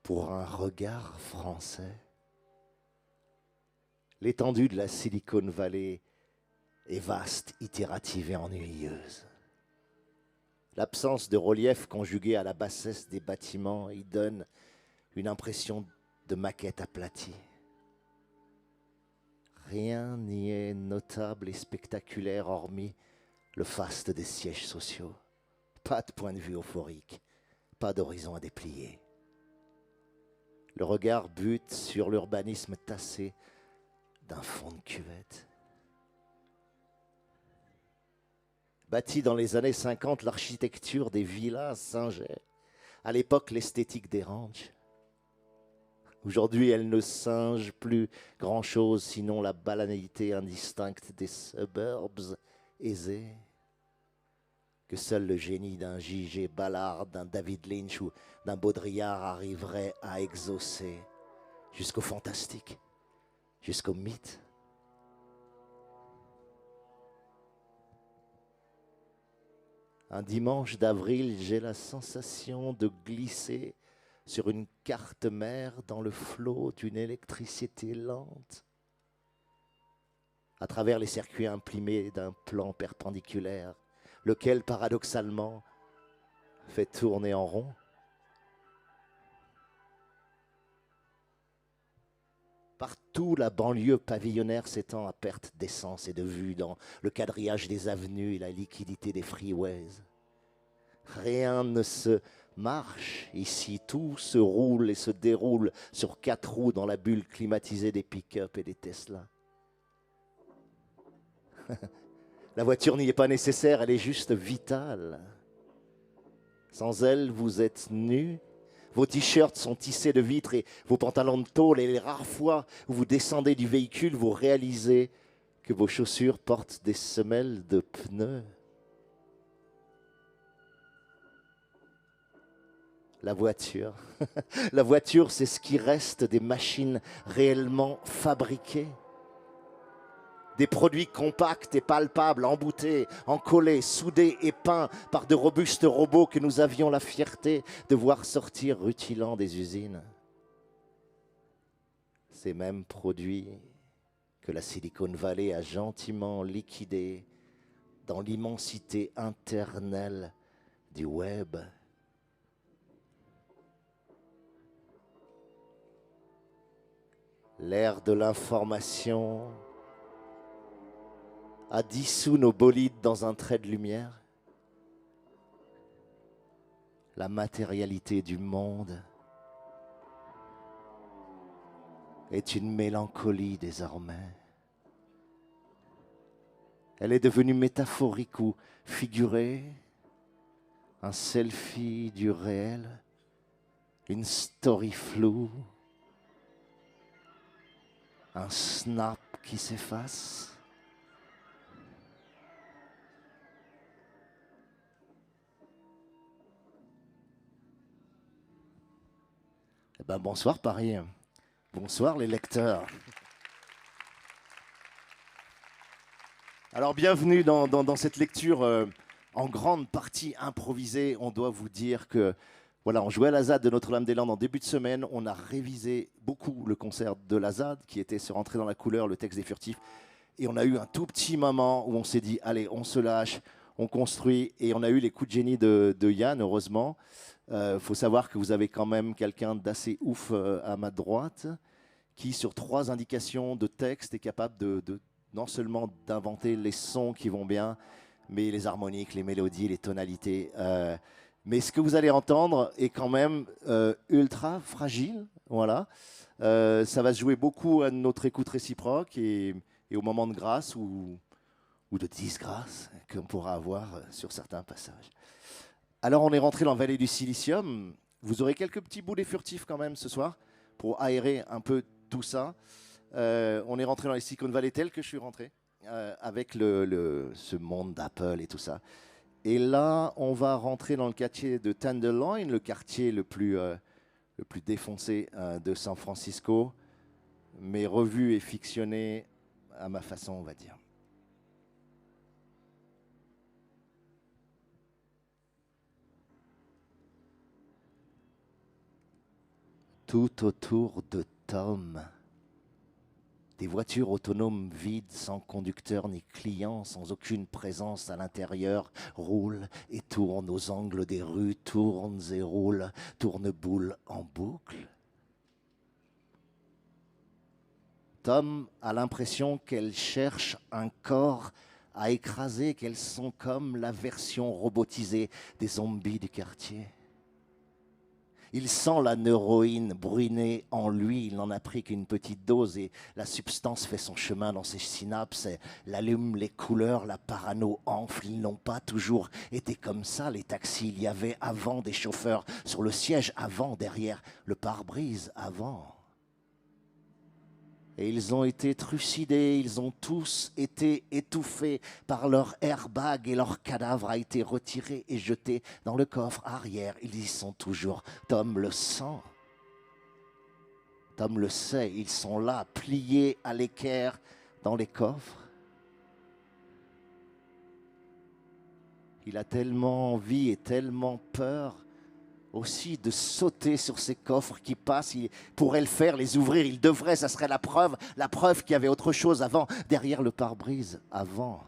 pour un regard français. L'étendue de la Silicon Valley est vaste, itérative et ennuyeuse. L'absence de relief conjuguée à la bassesse des bâtiments y donne une impression de maquette aplatie. Rien n'y est notable et spectaculaire hormis le faste des sièges sociaux. Pas de point de vue euphorique, pas d'horizon à déplier. Le regard bute sur l'urbanisme tassé d'un fond de cuvette. Bâtie dans les années 50, l'architecture des villas singeait. À l'époque, l'esthétique des ranchs. Aujourd'hui, elle ne singe plus grand-chose, sinon la banalité indistincte des suburbs aisés, que seul le génie d'un J.G. Ballard, d'un David Lynch ou d'un Baudrillard arriverait à exaucer jusqu'au fantastique, jusqu'au mythe. Un dimanche d'avril, j'ai la sensation de glisser sur une carte mère dans le flot d'une électricité lente, à travers les circuits imprimés d'un plan perpendiculaire, lequel paradoxalement fait tourner en rond. Partout, la banlieue pavillonnaire s'étend à perte d'essence et de vue dans le quadrillage des avenues et la liquidité des freeways. Rien ne se marche ici, tout se roule et se déroule sur 4 roues dans la bulle climatisée des pick-up et des Tesla. La voiture n'y est pas nécessaire, elle est juste vitale. Sans elle, vous êtes nus. Vos t-shirts sont tissés de vitres et vos pantalons de tôle, et les rares fois où vous descendez du véhicule, vous réalisez que vos chaussures portent des semelles de pneus. La voiture. La voiture, c'est ce qui reste des machines réellement fabriquées. Des produits compacts et palpables, emboutés, encollés, soudés et peints par de robustes robots que nous avions la fierté de voir sortir rutilant des usines. Ces mêmes produits que la Silicon Valley a gentiment liquidés dans l'immensité internelle du web. L'ère de l'information a dissous nos bolides dans un trait de lumière. La matérialité du monde est une mélancolie désormais. Elle est devenue métaphorique ou figurée, un selfie du réel, une story floue, un snap qui s'efface. Eh ben, bonsoir Paris, bonsoir les lecteurs. Alors bienvenue dans cette lecture en grande partie improvisée. On doit vous dire que voilà, on jouait à la ZAD de Notre-Dame-des-Landes en début de semaine. On a révisé beaucoup le concert de la ZAD qui était Se rentrer dans la couleur, le texte des furtifs. Et on a eu un tout petit moment où on s'est dit allez, on se lâche, on construit. Et on a eu les coups de génie de Yann, heureusement. Faut savoir que vous avez quand même quelqu'un d'assez ouf à ma droite qui, sur 3 indications de texte, est capable de non seulement d'inventer les sons qui vont bien, mais les harmoniques, les mélodies, les tonalités. Mais ce que vous allez entendre est quand même ultra fragile. Voilà. Ça va se jouer beaucoup à notre écoute réciproque et au moment de grâce ou de disgrâce qu'on pourra avoir sur certains passages. Alors on est rentré dans la vallée du Silicium. Vous aurez quelques petits bouts des furtifs quand même ce soir pour aérer un peu tout ça. On est rentré dans les Silicon Valley tel que je suis rentré, avec ce monde d'Apple et tout ça. Et là, on va rentrer dans le quartier de Tenderloin, le quartier le plus défoncé de San Francisco, mais revu et fictionné à ma façon, on va dire. Tout autour de Tom, des voitures autonomes vides, sans conducteur ni client, sans aucune présence à l'intérieur, roulent et tournent aux angles des rues, tournent et roulent, tournent-boules en boucle. Tom a l'impression qu'elles cherchent un corps à écraser, qu'elles sont comme la version robotisée des zombies du quartier. Il sent la neuroïne brûler en lui, il n'en a pris qu'une petite dose et la substance fait son chemin dans ses synapses. Elle allume les couleurs, la parano enfle, ils n'ont pas toujours été comme ça, les taxis. Il y avait avant des chauffeurs sur le siège, avant, derrière, le pare-brise, avant. Et ils ont été trucidés, ils ont tous été étouffés par leur airbag et leur cadavre a été retiré et jeté dans le coffre arrière. Ils y sont toujours. Tom le sent. Tom le sait, ils sont là, pliés à l'équerre dans les coffres. Il a tellement envie et tellement peur aussi de sauter sur ces coffres qui passent. Il pourrait le faire, les ouvrir, il devrait, ça serait la preuve qu'il y avait autre chose avant, derrière le pare-brise, avant.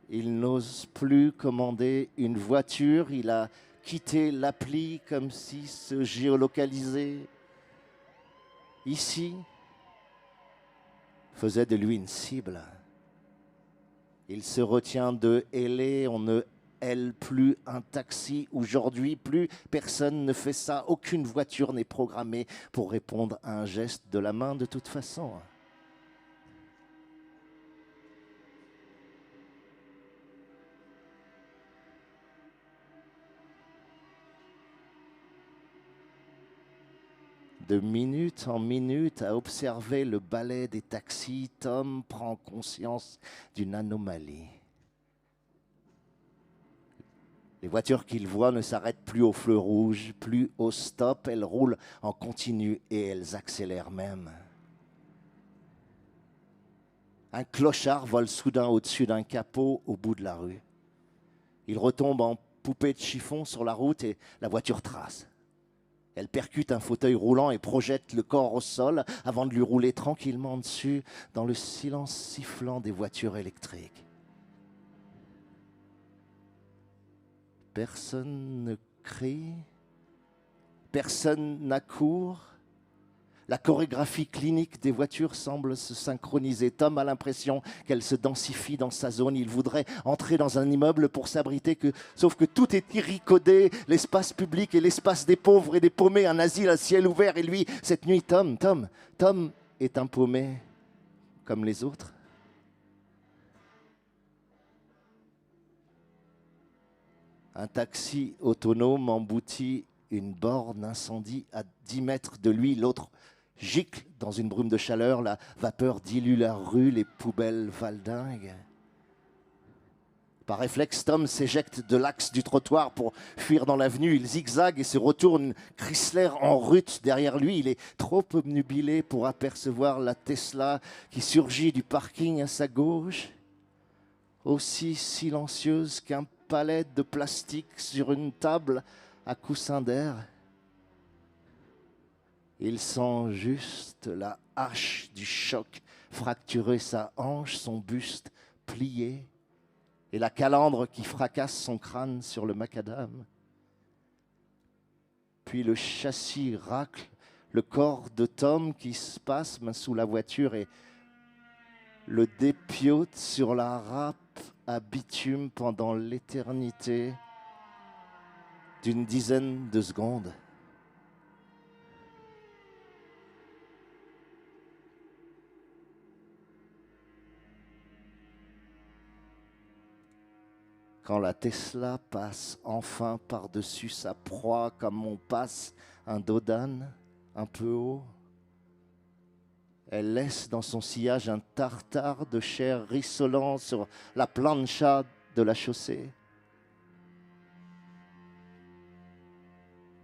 Il n'ose plus commander une voiture, il a quitté l'appli comme si se géolocaliser ici faisait de lui une cible. Il se retient de héler, on ne hèle plus un taxi. Aujourd'hui, plus personne ne fait ça. Aucune voiture n'est programmée pour répondre à un geste de la main de toute façon. De minute en minute, à observer le balai des taxis, Tom prend conscience d'une anomalie. Les voitures qu'il voit ne s'arrêtent plus au feu rouge, plus au stop, elles roulent en continu et elles accélèrent même. Un clochard vole soudain au-dessus d'un capot au bout de la rue. Il retombe en poupée de chiffon sur la route et la voiture trace. Elle percute un fauteuil roulant et projette le corps au sol avant de lui rouler tranquillement dessus dans le silence sifflant des voitures électriques. Personne ne crie, personne n'accourt. La chorégraphie clinique des voitures semble se synchroniser. Tom a l'impression qu'elle se densifie dans sa zone. Il voudrait entrer dans un immeuble pour s'abriter, sauf que tout est irricodé, l'espace public et l'espace des pauvres et des paumés, un asile à ciel ouvert. Et lui, cette nuit, Tom est un paumé comme les autres. Un taxi autonome emboutit une borne incendie à 10 mètres de lui. L'autre gicle dans une brume de chaleur. La vapeur dilue la rue, les poubelles valdinguent. Par réflexe, Tom s'éjecte de l'axe du trottoir pour fuir dans l'avenue. Il zigzague et se retourne. Chrysler en rut derrière lui. Il est trop obnubilé pour apercevoir la Tesla qui surgit du parking à sa gauche, aussi silencieuse qu'un palette de plastique sur une table à coussin d'air. Il sent juste la hache du choc fracturer sa hanche, son buste plié et la calandre qui fracasse son crâne sur le macadam. Puis le châssis racle, le corps de Tom qui spasme sous la voiture et le dépiote sur la râpe à bitume pendant l'éternité d'une dizaine de secondes. Quand la Tesla passe enfin par-dessus sa proie comme on passe un dos d'âne un peu haut, elle laisse dans son sillage un tartare de chair rissolant sur la plancha de la chaussée.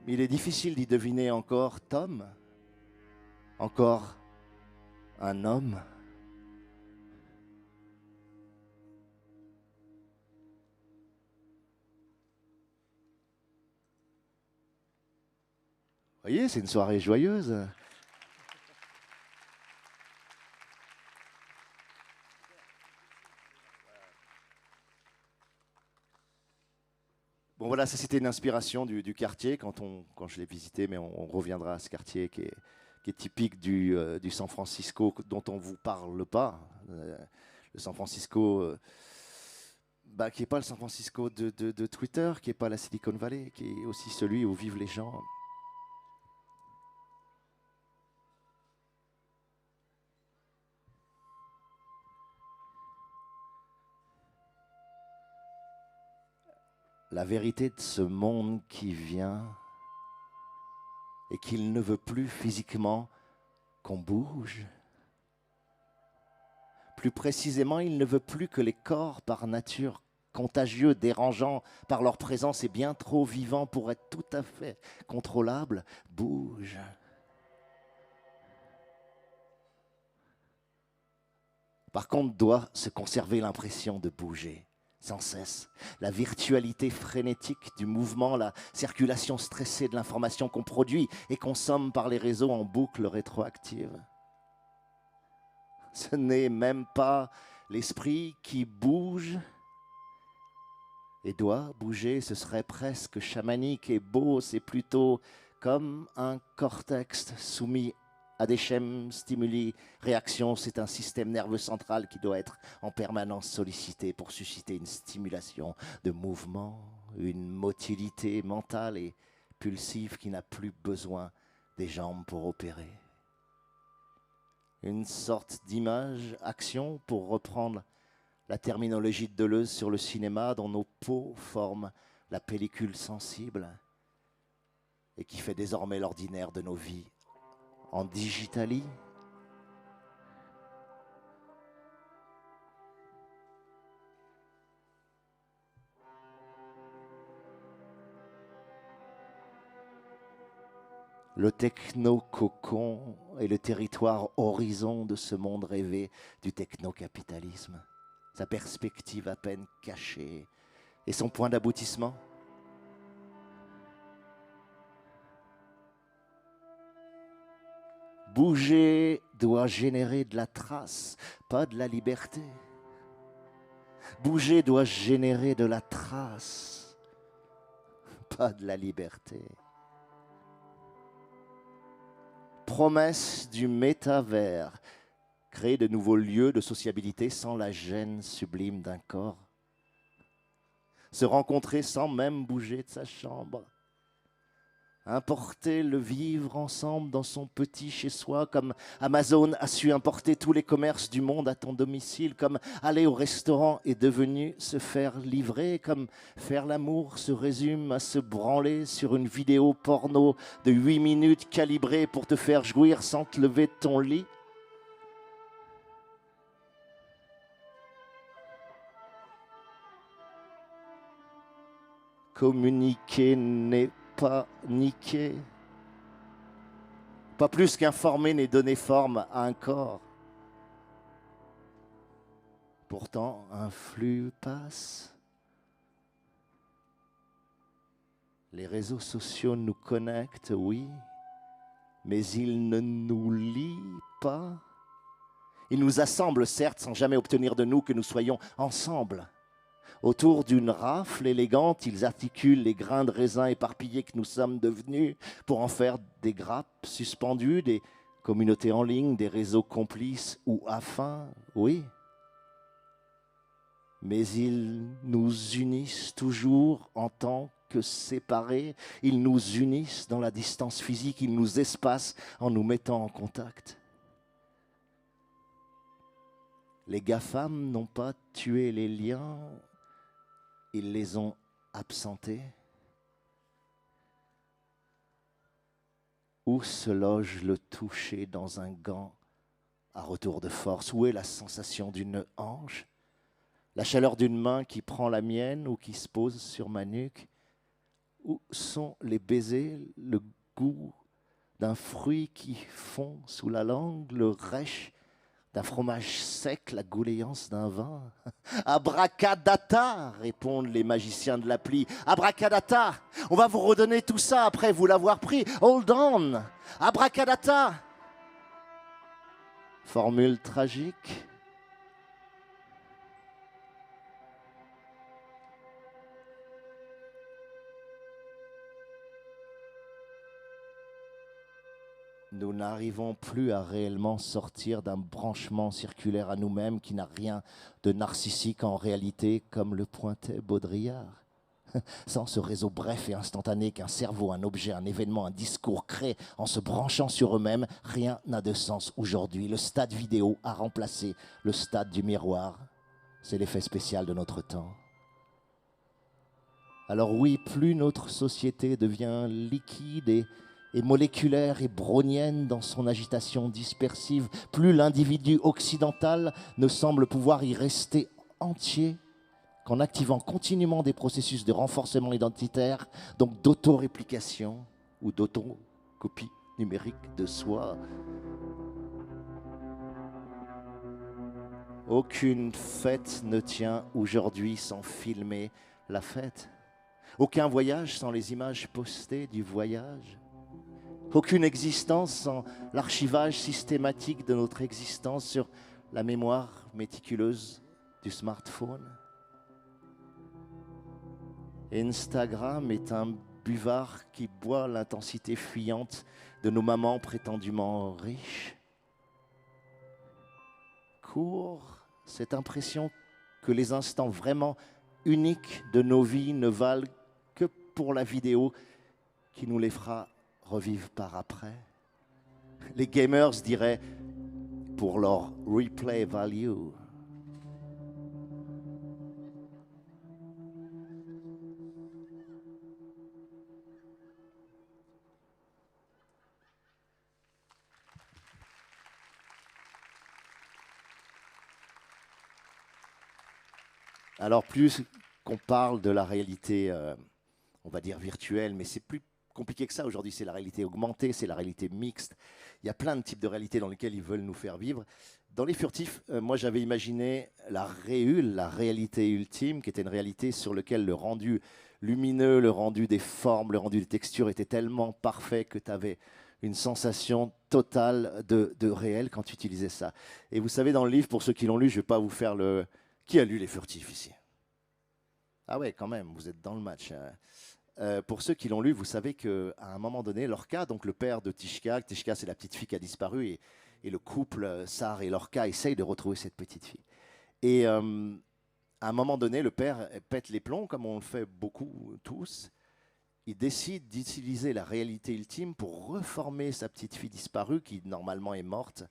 Il est difficile d'y deviner encore Tom, encore un homme. voyez, c'est une soirée joyeuse. Bon voilà, ça c'était une inspiration du quartier quand je l'ai visité, mais on reviendra à ce quartier qui est typique du San Francisco dont on ne vous parle pas. Le San Francisco, qui n'est pas le San Francisco de Twitter, qui n'est pas la Silicon Valley, qui est aussi celui où vivent les gens. La vérité de ce monde qui vient et qu'il ne veut plus physiquement qu'on bouge. Plus précisément, il ne veut plus que les corps par nature contagieux, dérangeants par leur présence et bien trop vivants pour être tout à fait contrôlables, bougent. Par contre, doit se conserver l'impression de bouger sans cesse. La virtualité frénétique du mouvement, la circulation stressée de l'information qu'on produit et consomme par les réseaux en boucle rétroactive. Ce n'est même pas l'esprit qui bouge et doit bouger, ce serait presque chamanique et beau, c'est plutôt comme un cortex soumis à des schèmes, stimuli, réactions. C'est un système nerveux central qui doit être en permanence sollicité pour susciter une stimulation de mouvement, une motilité mentale et pulsive qui n'a plus besoin des jambes pour opérer. Une sorte d'image-action, pour reprendre la terminologie de Deleuze sur le cinéma, dont nos peaux forment la pellicule sensible et qui fait désormais l'ordinaire de nos vies en digitalie. Le techno-cocon est le territoire horizon de ce monde rêvé du techno-capitalisme. Sa perspective à peine cachée et son point d'aboutissement. Bouger doit générer de la trace, pas de la liberté. Bouger doit générer de la trace, pas de la liberté. Promesse du métavers, créer de nouveaux lieux de sociabilité sans la gêne sublime d'un corps. Se rencontrer sans même bouger de sa chambre. Importer le vivre ensemble dans son petit chez-soi, comme Amazon a su importer tous les commerces du monde à ton domicile, comme aller au restaurant est devenu se faire livrer, comme faire l'amour se résume à se branler sur une vidéo porno de 8 minutes calibrée pour te faire jouir sans te lever de ton lit. Communiquer n'est pas niquer. Pas plus qu'informer n'est donner forme à un corps. Pourtant, un flux passe. Les réseaux sociaux nous connectent, oui, mais ils ne nous lient pas. Ils nous assemblent, certes, sans jamais obtenir de nous que nous soyons ensemble. Autour d'une rafle élégante, ils articulent les grains de raisin éparpillés que nous sommes devenus pour en faire des grappes suspendues, des communautés en ligne, des réseaux complices ou affins, oui. Mais ils nous unissent toujours en tant que séparés. Ils nous unissent dans la distance physique, ils nous espacent en nous mettant en contact. Les GAFAM n'ont pas tué les liens, ils les ont absentés. Où se loge le toucher dans un gant à retour de force? Où est la sensation d'une hanche? La chaleur d'une main qui prend la mienne ou qui se pose sur ma nuque? Où sont les baisers, le goût d'un fruit qui fond sous la langue, le rêche d'un fromage sec, la gouléance d'un vin. Abracadata, répondent les magiciens de l'appli. Abracadata, on va vous redonner tout ça après vous l'avoir pris. Hold on, abracadata. Formule tragique. Nous n'arrivons plus à réellement sortir d'un branchement circulaire à nous-mêmes qui n'a rien de narcissique en réalité, comme le pointait Baudrillard. Sans ce réseau bref et instantané qu'un cerveau, un objet, un événement, un discours créent en se branchant sur eux-mêmes, rien n'a de sens aujourd'hui. Le stade vidéo a remplacé le stade du miroir. C'est l'effet spécial de notre temps. Alors oui, plus notre société devient liquide et moléculaire et brownienne dans son agitation dispersive, plus l'individu occidental ne semble pouvoir y rester entier qu'en activant continuellement des processus de renforcement identitaire, donc d'auto-réplication ou d'auto-copie numérique de soi. Aucune fête ne tient aujourd'hui sans filmer la fête. Aucun voyage sans les images postées du voyage. Aucune existence sans l'archivage systématique de notre existence sur la mémoire méticuleuse du smartphone. Instagram est un buvard qui boit l'intensité fuyante de nos mamans prétendument riches. Court, cette impression que les instants vraiment uniques de nos vies ne valent que pour la vidéo qui nous les fera revivre par après. Les gamers diraient pour leur replay value. Alors plus qu'on parle de la réalité, on va dire virtuelle, mais c'est plus compliqué que ça aujourd'hui, c'est la réalité augmentée, c'est la réalité mixte. Il y a plein de types de réalités dans lesquelles ils veulent nous faire vivre. Dans Les Furtifs, moi j'avais imaginé la réule, la réalité ultime, qui était une réalité sur laquelle le rendu lumineux, le rendu des formes, le rendu des textures était tellement parfait que tu avais une sensation totale de réel quand tu utilisais ça. Et vous savez, dans le livre, pour ceux qui l'ont lu, je ne vais pas vous faire le... Qui a lu Les Furtifs ici? Ah ouais, quand même, vous êtes dans le match. Pour ceux qui l'ont lu, vous savez qu'à un moment donné, Lorca, donc le père de Tishka c'est la petite fille qui a disparu, et le couple Sar et Lorca essayent de retrouver cette petite fille. Et à un moment donné, le père pète les plombs, comme on le fait beaucoup tous. Il décide d'utiliser la réalité ultime pour reformer sa petite fille disparue, qui normalement est morte,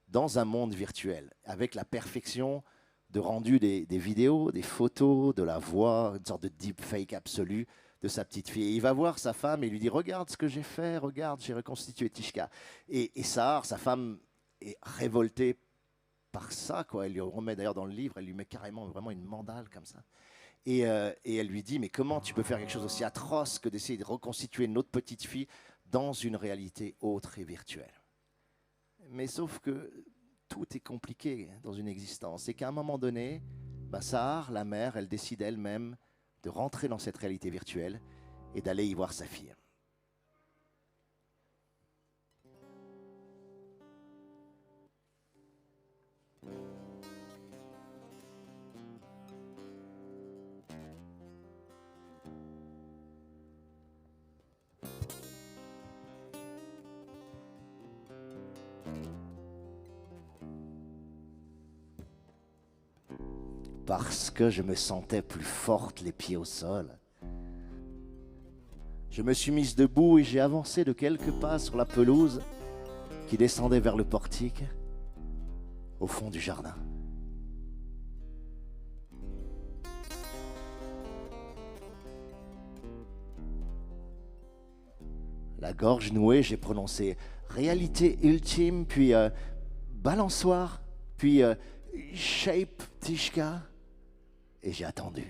dans un monde virtuel, avec la perfection de rendu des vidéos, des photos, de la voix, une sorte de deepfake absolu de sa petite fille. Et il va voir sa femme et lui dit « Regarde ce que j'ai fait, regarde, j'ai reconstitué Tishka ». Et Sahar, sa femme, est révoltée par ça, quoi. Elle lui remet d'ailleurs dans le livre, elle lui met carrément vraiment une mandale comme ça. Et elle lui dit « Mais comment tu peux faire quelque chose aussi atroce que d'essayer de reconstituer notre petite fille dans une réalité autre et virtuelle ?» Mais sauf que tout est compliqué dans une existence. Et qu'à un moment donné, Sahar, la mère, elle décide elle-même de rentrer dans cette réalité virtuelle et d'aller y voir sa fille. Parce que je me sentais plus forte, les pieds au sol. Je me suis mise debout et j'ai avancé de quelques pas sur la pelouse qui descendait vers le portique, au fond du jardin. La gorge nouée, j'ai prononcé « réalité ultime », puis balançoire », puis shape Tishka », et j'ai attendu.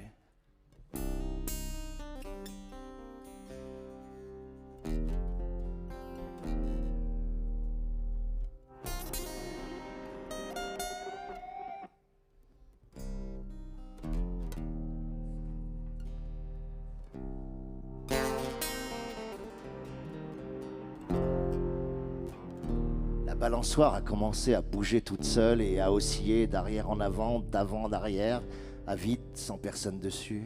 balançoire a commencé à bouger toute seule et à osciller d'arrière en avant, d'avant en arrière, à vide, sans personne dessus.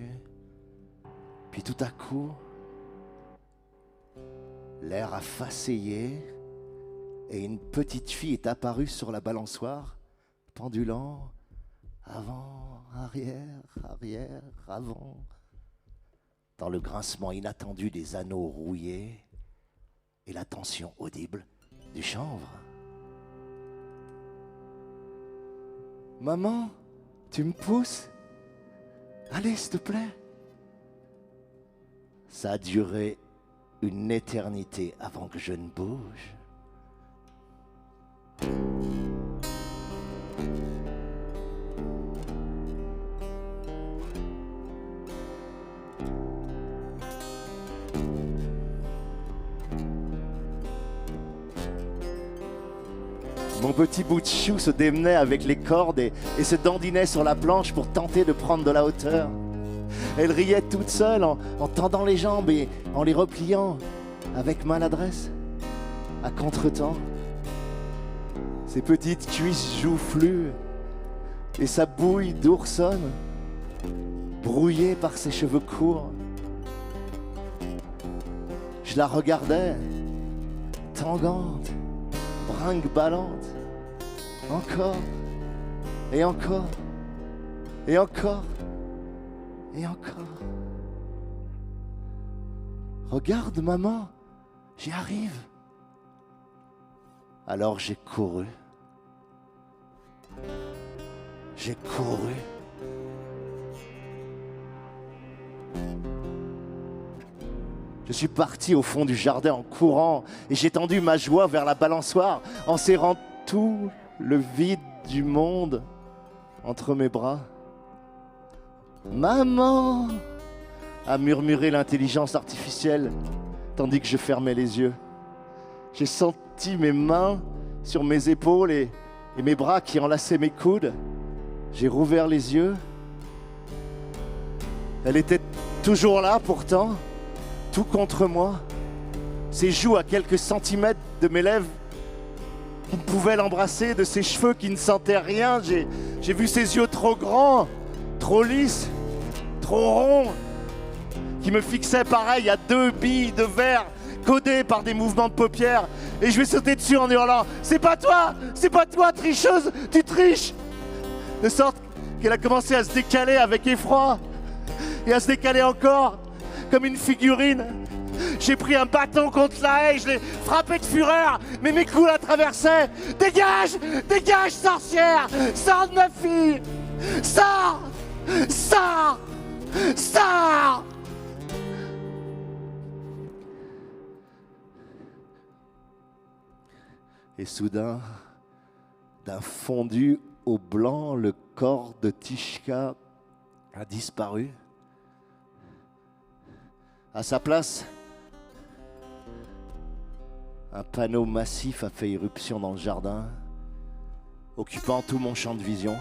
Puis tout à coup, l'air a faceillé et une petite fille est apparue sur la balançoire, pendulant avant, arrière, arrière, avant, dans le grincement inattendu des anneaux rouillés et la tension audible du chanvre. Maman, tu me pousses? Allez, s'il te plaît. Ça a duré une éternité avant que je ne bouge. Mon petit bout de chou se démenait avec les cordes et se dandinait sur la planche pour tenter de prendre de la hauteur. Elle riait toute seule en tendant les jambes et en les repliant avec maladresse, à contretemps. Ses petites cuisses joufflues et sa bouille d'oursonne, brouillée par ses cheveux courts. Je la regardais, tangante, brinque-ballante, encore, et encore, et encore, et encore. Regarde, maman, j'y arrive. Alors j'ai couru. J'ai couru. Je suis parti au fond du jardin en courant et j'ai tendu ma joie vers la balançoire en serrant tout le vide du monde entre mes bras. Maman, a murmuré l'intelligence artificielle tandis que je fermais les yeux. J'ai senti mes mains sur mes épaules et mes bras qui enlaçaient mes coudes. J'ai rouvert les yeux. Elle était toujours là pourtant, tout contre moi. Ses joues à quelques centimètres de mes lèvres qui ne pouvaient l'embrasser, de ses cheveux qui ne sentaient rien. J'ai vu ses yeux trop grands, trop lisses, trop ronds, qui me fixaient pareil à deux billes de verre codées par des mouvements de paupières. Et je lui ai sauté dessus en hurlant « C'est pas toi, tricheuse, tu triches !» De sorte qu'elle a commencé à se décaler avec effroi et à se décaler encore, comme une figurine. J'ai pris un bâton contre la haie, je l'ai frappé de fureur, mais mes coups la traversaient. « Dégage, dégage, sorcière! Sors de ma fille! Sors! Sors! Sors !» Et soudain, d'un fondu au blanc, le corps de Tishka a disparu. À sa place, un panneau massif a fait irruption dans le jardin, occupant tout mon champ de vision.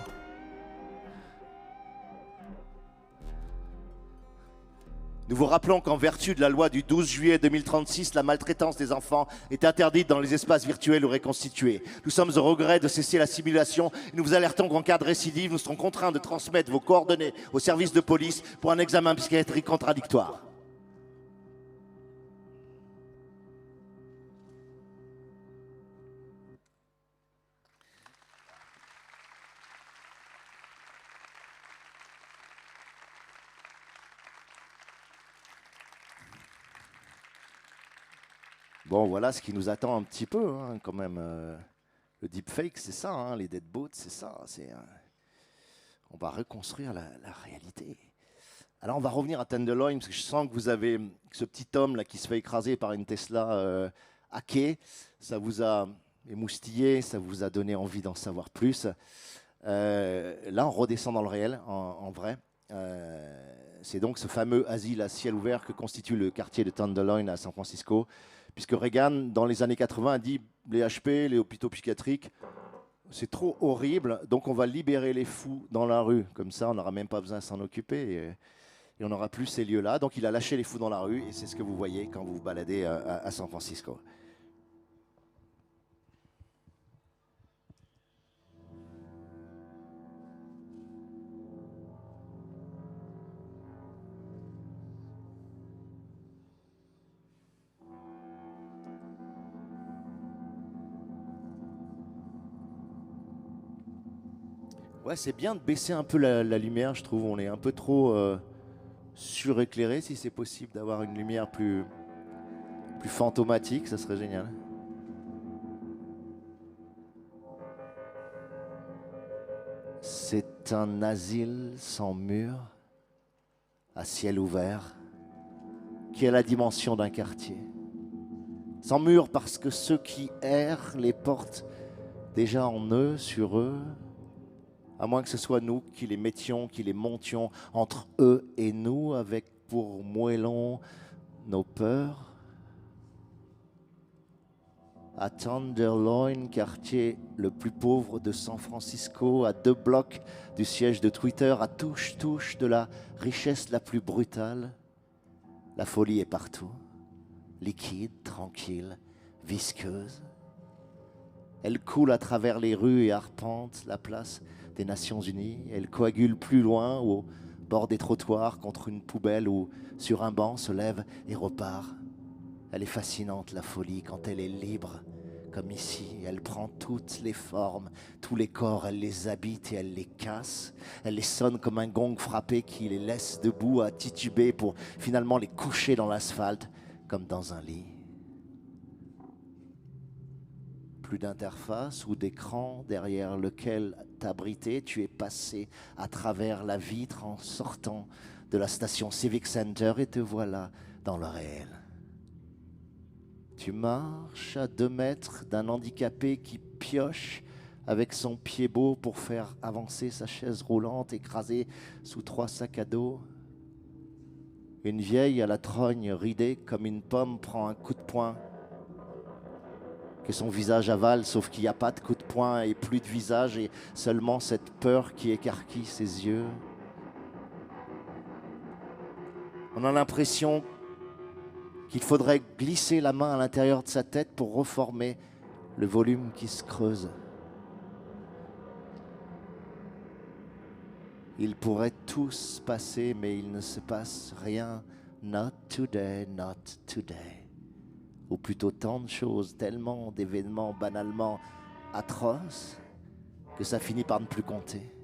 Nous vous rappelons qu'en vertu de la loi du 12 juillet 2036, la maltraitance des enfants est interdite dans les espaces virtuels ou reconstitués. Nous sommes au regret de cesser la simulation et nous vous alertons qu'en cas de récidive, nous serons contraints de transmettre vos coordonnées au service de police pour un examen psychiatrique contradictoire. Bon, voilà ce qui nous attend un petit peu, hein, quand même. Le deepfake, c'est ça, hein, les deadboats, c'est ça. On va reconstruire la réalité. Alors, on va revenir à Tenderloin, parce que je sens que vous avez ce petit homme là qui se fait écraser par une Tesla hackée. Ça vous a émoustillé, ça vous a donné envie d'en savoir plus. Là, on redescend dans le réel, en vrai. C'est donc ce fameux asile à ciel ouvert que constitue le quartier de Tenderloin à San Francisco. Puisque Reagan, dans les années 80, a dit les HP, les hôpitaux psychiatriques, c'est trop horrible, donc on va libérer les fous dans la rue. Comme ça, on n'aura même pas besoin de s'en occuper et on n'aura plus ces lieux-là. Donc il a lâché les fous dans la rue et c'est ce que vous voyez quand vous vous baladez à San Francisco. Ouais, c'est bien de baisser un peu la lumière, je trouve. On est un peu trop suréclairé. Si c'est possible d'avoir une lumière plus fantomatique, ça serait génial. C'est un asile sans mur, à ciel ouvert, qui a la dimension d'un quartier. Sans mur parce que ceux qui errent les portent déjà en eux, sur eux, à moins que ce soit nous qui les mettions, qui les montions entre eux et nous, avec pour moellons nos peurs. À Tenderloin, quartier le plus pauvre de San Francisco, à 2 blocs du siège de Twitter, à touche de la richesse la plus brutale, la folie est partout, liquide, tranquille, visqueuse. Elle coule à travers les rues et arpente la place des Nations Unies. Elle coagule plus loin, au bord des trottoirs, contre une poubelle ou sur un banc, se lève et repart. Elle est fascinante, la folie, quand elle est libre, comme ici. Elle prend toutes les formes, tous les corps, elle les habite et elle les casse. Elle les sonne comme un gong frappé qui les laisse debout à tituber pour finalement les coucher dans l'asphalte, comme dans un lit. Plus d'interface ou d'écran derrière lequel t'abriter, tu es passé à travers la vitre en sortant de la station Civic Center et te voilà dans le réel. Tu marches à 2 mètres d'un handicapé qui pioche avec son pied beau pour faire avancer sa chaise roulante écrasée sous 3 sacs à dos. Une vieille à la trogne ridée comme une pomme prend un coup de poing que son visage avale, sauf qu'il n'y a pas de coup de poing et plus de visage et seulement cette peur qui écarquille ses yeux. On a l'impression qu'il faudrait glisser la main à l'intérieur de sa tête pour reformer le volume qui se creuse. Ils pourraient tous passer, mais il ne se passe rien. Not today, not today. Ou plutôt tant de choses, tellement d'événements banalement atroces que ça finit par ne plus compter.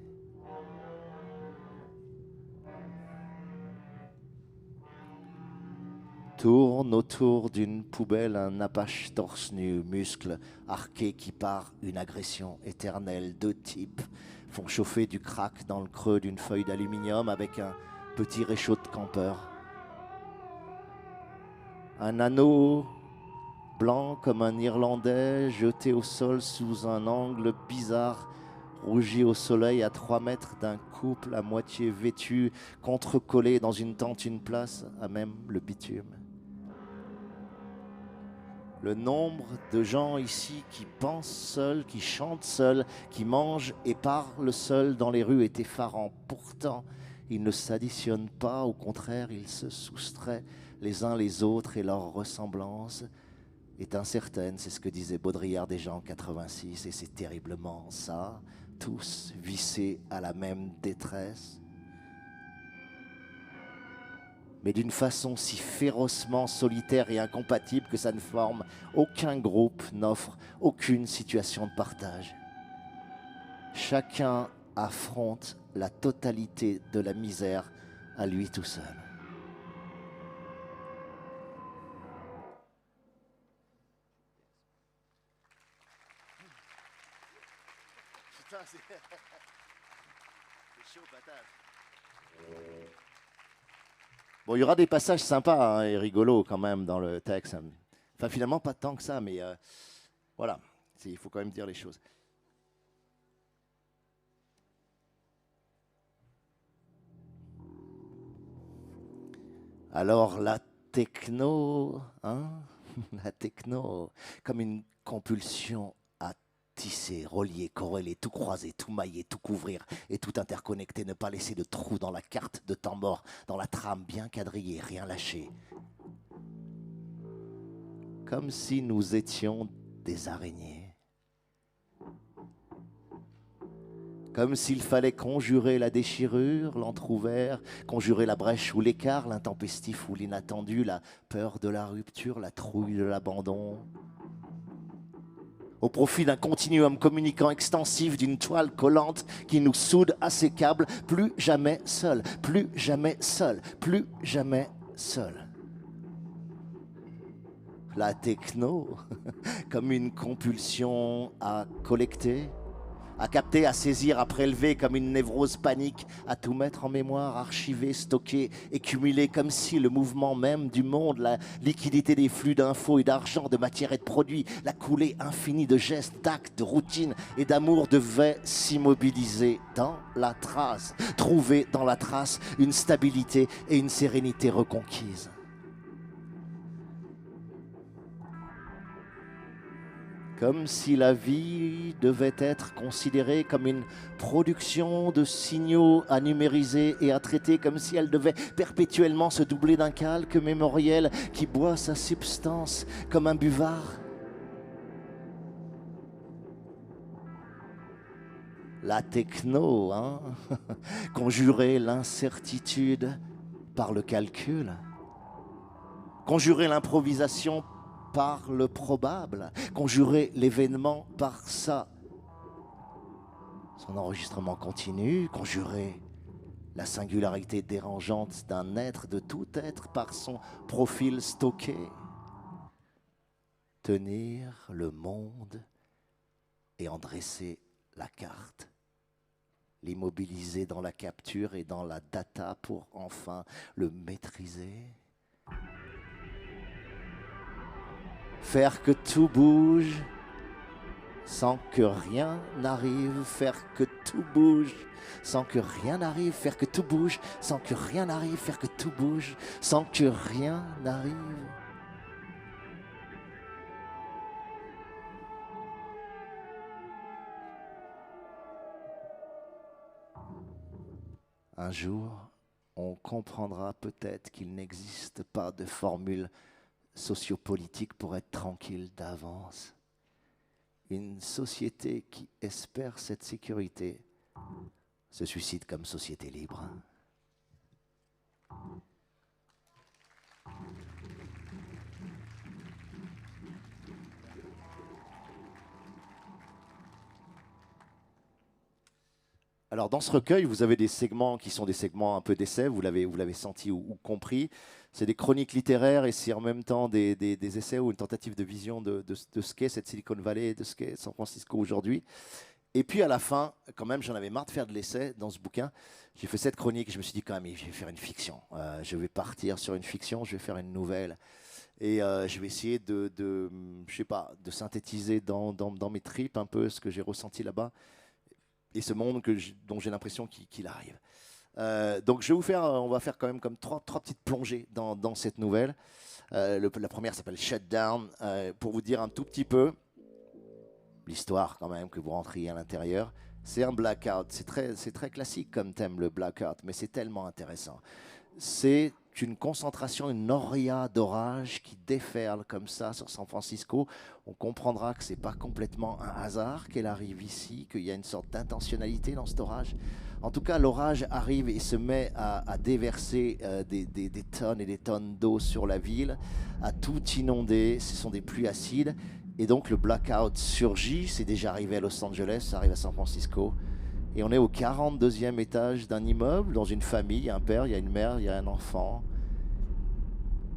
Tourne autour d'une poubelle un apache torse nu, muscle arqué qui part une agression éternelle. 2 types font chauffer du crack dans le creux d'une feuille d'aluminium avec un petit réchaud de campeur. Un anneau blanc comme un Irlandais jeté au sol sous un angle bizarre, rougi au soleil à 3 mètres d'un couple à moitié vêtu, contre-collé dans une tente, une place à même le bitume. Le nombre de gens ici qui pensent seuls, qui chantent seuls, qui mangent et parlent seuls dans les rues est effarant. Pourtant, ils ne s'additionnent pas, au contraire, ils se soustraient les uns les autres et leur ressemblance est incertaine. C'est ce que disait Baudrillard déjà en 86 et c'est terriblement ça. Tous vissés à la même détresse, mais d'une façon si férocement solitaire et incompatible que ça ne forme aucun groupe, n'offre aucune situation de partage. Chacun affronte la totalité de la misère à lui tout seul. Putain, c'est chaud, patate. Bon, il y aura des passages sympas et rigolos quand même dans le texte. Enfin, finalement, pas tant que ça, mais voilà, il faut quand même dire les choses. Alors, la techno, la techno, comme une compulsion à tisser, relier, corréler, tout croiser, tout mailler, tout couvrir et tout interconnecter, ne pas laisser de trou dans la carte de temps mort, dans la trame bien quadrillée, rien lâcher. Comme si nous étions des araignées. Comme s'il fallait conjurer la déchirure, l'entrouvert, conjurer la brèche ou l'écart, l'intempestif ou l'inattendu, la peur de la rupture, la trouille de l'abandon. au profit d'un continuum communicant extensif, d'une toile collante qui nous soude à ses câbles, plus jamais seul, plus jamais seul, plus jamais seul. La techno, comme une compulsion à collecter, à capter, à saisir, à prélever, comme une névrose panique, à tout mettre en mémoire, archiver, stocker et cumuler, comme si le mouvement même du monde, la liquidité des flux d'infos et d'argent, de matière et de produits, la coulée infinie de gestes, d'actes, de routines et d'amour devait s'immobiliser dans la trace, trouver dans la trace une stabilité et une sérénité reconquises. Comme si la vie devait être considérée comme une production de signaux à numériser et à traiter, comme si elle devait perpétuellement se doubler d'un calque mémoriel qui boit sa substance comme un buvard. La techno, hein, conjurer l'incertitude par le calcul, conjurer l'improvisation par le probable, conjurer l'événement par ça. Son enregistrement continu, conjurer la singularité dérangeante d'un être, de tout être, par son profil stocké. Tenir le monde et en dresser la carte. L'immobiliser dans la capture et dans la data pour enfin le maîtriser. Faire que tout bouge sans que rien n'arrive, faire que tout bouge sans que rien n'arrive, faire que tout bouge sans que rien n'arrive, faire que tout bouge sans que rien n'arrive. Un jour, on comprendra peut-être qu'il n'existe pas de formule sociopolitique pour être tranquille d'avance. Une société qui espère cette sécurité se suicide comme société libre. Alors dans ce recueil, vous avez des segments qui sont des segments un peu d'essais, vous l'avez senti ou compris. C'est des chroniques littéraires et c'est en même temps des essais ou une tentative de vision de ce qu'est cette Silicon Valley, de ce qu'est San Francisco aujourd'hui. Et puis à la fin, quand même, j'en avais marre de faire de l'essai dans ce bouquin. J'ai fait cette chronique, je me suis dit quand même, je vais faire une fiction. Je vais partir sur une fiction, je vais faire une nouvelle. Et je vais essayer je sais pas, de synthétiser dans mes tripes un peu ce que j'ai ressenti là-bas et ce monde dont j'ai l'impression qu'il arrive. Donc on va faire quand même comme trois petites plongées dans cette nouvelle. La première s'appelle Shutdown, pour vous dire un tout petit peu l'histoire quand même, que vous rentriez à l'intérieur. C'est un blackout, c'est très classique comme thème le blackout, mais c'est tellement intéressant. C'est une concentration, une noria d'orage qui déferle comme ça sur San Francisco. On comprendra que ce n'est pas complètement un hasard qu'elle arrive ici, qu'il y a une sorte d'intentionnalité dans cet orage. En tout cas, l'orage arrive et se met à déverser des tonnes et des tonnes d'eau sur la ville, à tout inonder. Ce sont des pluies acides. Et donc le blackout surgit. C'est déjà arrivé à Los Angeles, ça arrive à San Francisco. Et on est au 42e étage d'un immeuble, dans une famille. Il y a un père, il y a une mère, il y a un enfant.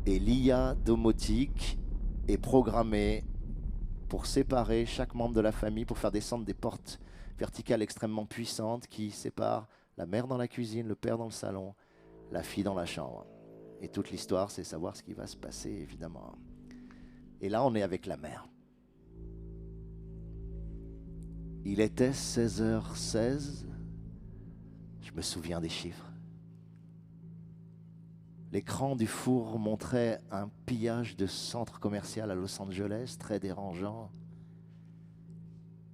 Et l'IA domotique est programmée pour séparer chaque membre de la famille, pour faire descendre des portes verticales extrêmement puissantes qui séparent la mère dans la cuisine, le père dans le salon, la fille dans la chambre. Et toute l'histoire, c'est savoir ce qui va se passer, évidemment. Et là, on est avec la mère. Il était 16h16, je me souviens des chiffres. L'écran du four montrait un pillage de centre commercial à Los Angeles, très dérangeant.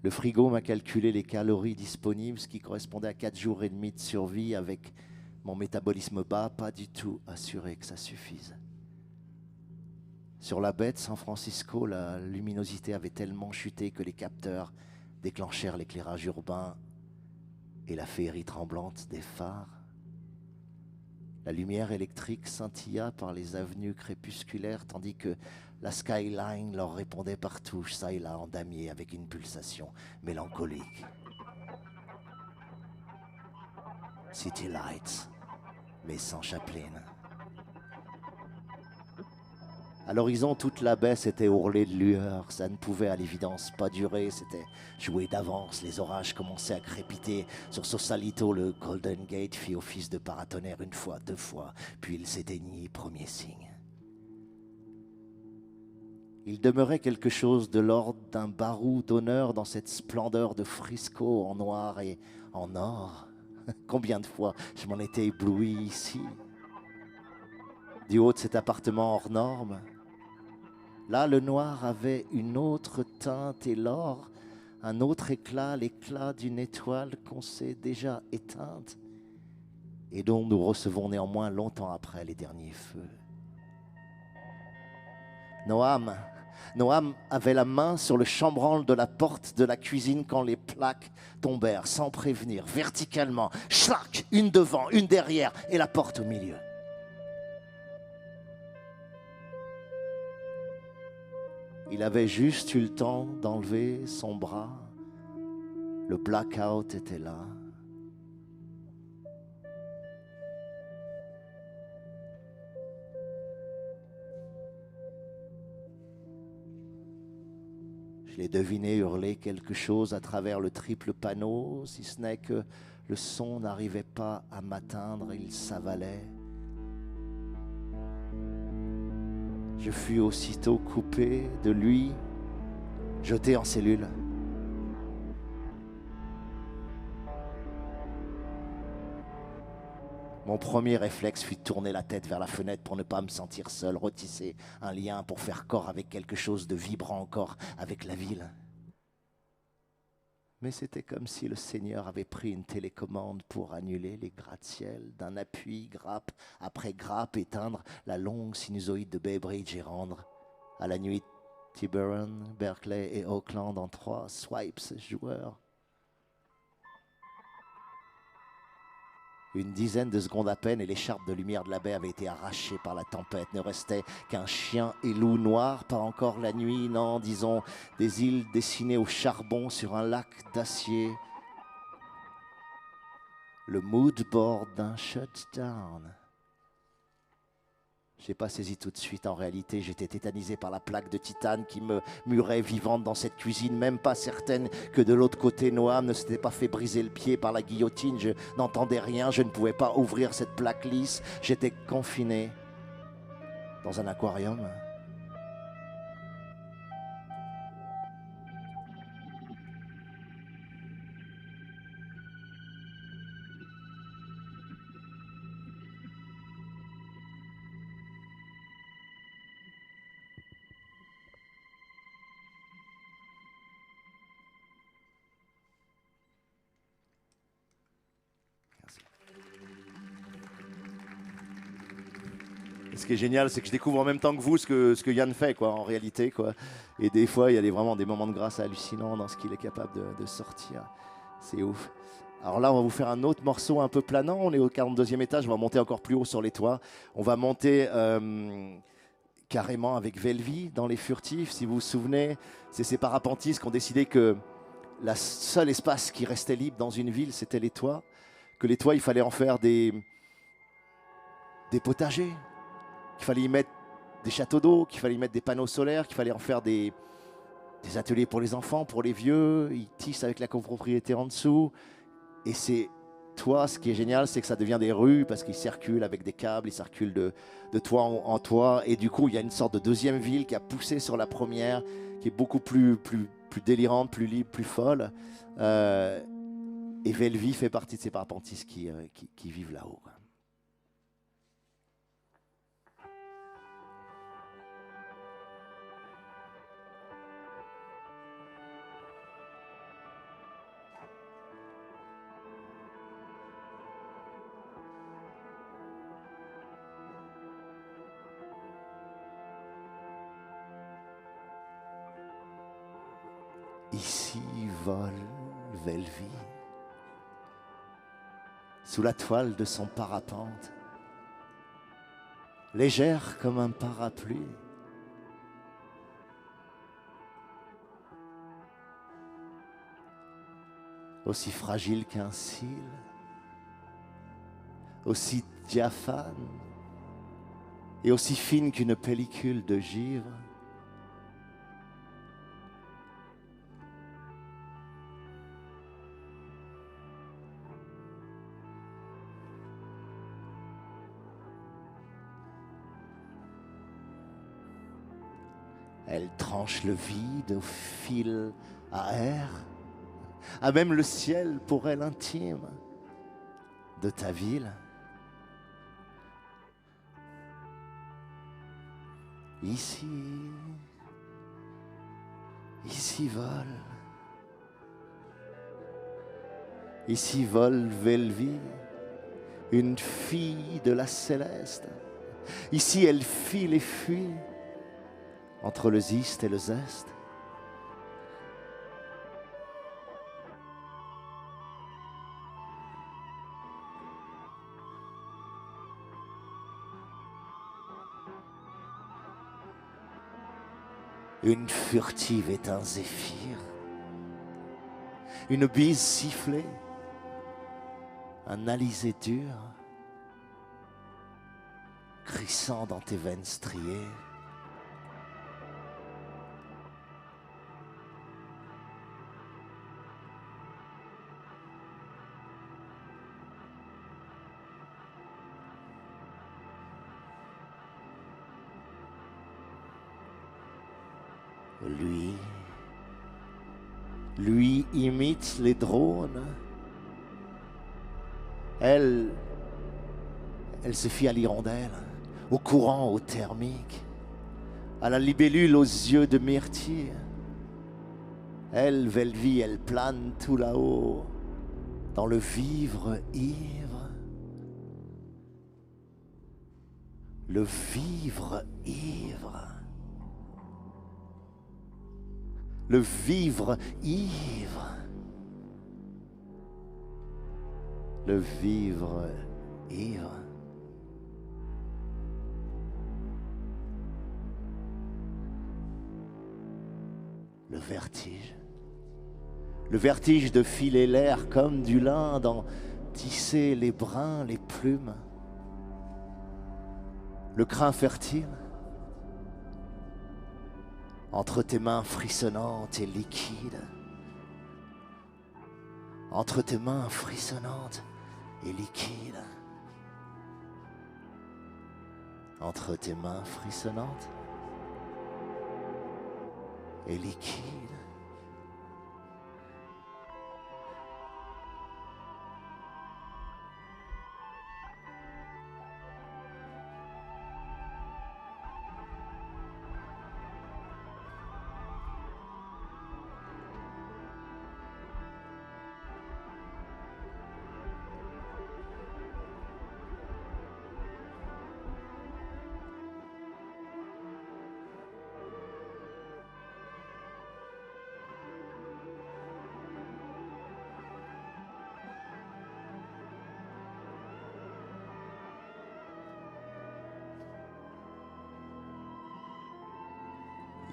Le frigo m'a calculé les calories disponibles, ce qui correspondait à 4 jours et demi de survie avec mon métabolisme bas, pas du tout assuré que ça suffise. Sur la baie de San Francisco, la luminosité avait tellement chuté que les capteurs déclenchèrent l'éclairage urbain et la féerie tremblante des phares. La lumière électrique scintilla par les avenues crépusculaires tandis que la skyline leur répondait par touches, ça et là, en damier, avec une pulsation mélancolique. City Lights, mais sans Chaplin. À l'horizon, toute la baie s'était ourlée de lueur. Ça ne pouvait à l'évidence pas durer. C'était joué d'avance. Les orages commençaient à crépiter. Sur Sausalito, le Golden Gate fit office de paratonnerre une fois, deux fois. Puis il s'éteignit, premier signe. Il demeurait quelque chose de l'ordre d'un barou d'honneur dans cette splendeur de frisco en noir et en or. Combien de fois je m'en étais ébloui ici, du haut de cet appartement hors norme. Là, le noir avait une autre teinte et l'or, un autre éclat, l'éclat d'une étoile qu'on s'est déjà éteinte et dont nous recevons néanmoins longtemps après les derniers feux. Noam avait la main sur le chambranle de la porte de la cuisine quand les plaques tombèrent sans prévenir, verticalement, schlac, une devant, une derrière et la porte au milieu. Il avait juste eu le temps d'enlever son bras. Le blackout était là. Je l'ai deviné hurler quelque chose à travers le triple panneau, si ce n'est que le son n'arrivait pas à m'atteindre, il s'avalait. Je fus aussitôt coupé de lui, jeté en cellule. Mon premier réflexe fut de tourner la tête vers la fenêtre pour ne pas me sentir seul, retisser un lien pour faire corps avec quelque chose de vibrant encore, avec la ville. Mais c'était comme si le Seigneur avait pris une télécommande pour annuler les gratte-ciel, d'un appui, grappe après grappe, éteindre la longue sinusoïde de Bay Bridge et rendre à la nuit Tiburon, Berkeley et Oakland en 3 swipes joueurs. Une dizaine de secondes à peine et l'écharpe de lumière de la baie avait été arrachée par la tempête. Ne restait qu'un chien et loup noir, pas encore la nuit, non, disons, des îles dessinées au charbon sur un lac d'acier. Le mood board d'un shutdown. Je n'ai pas saisi tout de suite. En réalité, j'étais tétanisé par la plaque de titane qui me murait vivante dans cette cuisine, même pas certaine que de l'autre côté, Noam ne s'était pas fait briser le pied par la guillotine. Je n'entendais rien, je ne pouvais pas ouvrir cette plaque lisse. J'étais confiné dans un aquarium. Ce qui est génial, c'est que je découvre en même temps que vous ce que Yann fait, quoi, en réalité, quoi. Et des fois, il y a vraiment des moments de grâce hallucinants dans ce qu'il est capable de sortir. C'est ouf. Alors là, on va vous faire un autre morceau un peu planant. On est au 42e étage, on va monter encore plus haut sur les toits. On va monter carrément avec Velvi dans Les Furtifs. Si vous vous souvenez, c'est ces parapentistes qui ont décidé que le seul espace qui restait libre dans une ville, c'était les toits. Que les toits, il fallait en faire des potagers. Qu'il fallait y mettre des châteaux d'eau, qu'il fallait y mettre des panneaux solaires, qu'il fallait en faire des ateliers pour les enfants, pour les vieux. Ils tissent avec la copropriété en dessous. Et c'est toi, ce qui est génial, c'est que ça devient des rues parce qu'ils circulent avec des câbles, ils circulent de toit en toit. Et du coup, il y a une sorte de deuxième ville qui a poussé sur la première, qui est beaucoup plus délirante, plus libre, plus folle. Et Velvi fait partie de ces parapentistes qui vivent là-haut. Ici vole Velvi, sous la toile de son parapente. légère comme un parapluie. Aussi fragile qu'un cil, aussi diaphane et aussi fine qu'une pellicule de givre. Elle tranche le vide au fil à air, à même le ciel pour elle intime de ta ville. Ici, ici vole Velvi, une fille de la céleste. Ici elle file et fuit entre le ziste et le zeste. Une furtive est un zéphyr, une bise sifflée, un alizé dur, crissant dans tes veines striées. Lui imite les drones. Elle se fie à l'hirondelle, au courant, au thermique, à la libellule aux yeux de myrtille. Elle, Velvi, elle plane tout là-haut, dans le vivre ivre. Le vivre ivre. Le vivre ivre. Le vivre ivre. Le vertige. Le vertige de filer l'air comme du lin, d'en tisser les brins, les plumes. Le crin fertile. Entre tes mains frissonnantes et liquides. Entre tes mains frissonnantes et liquides. Entre tes mains frissonnantes et liquides.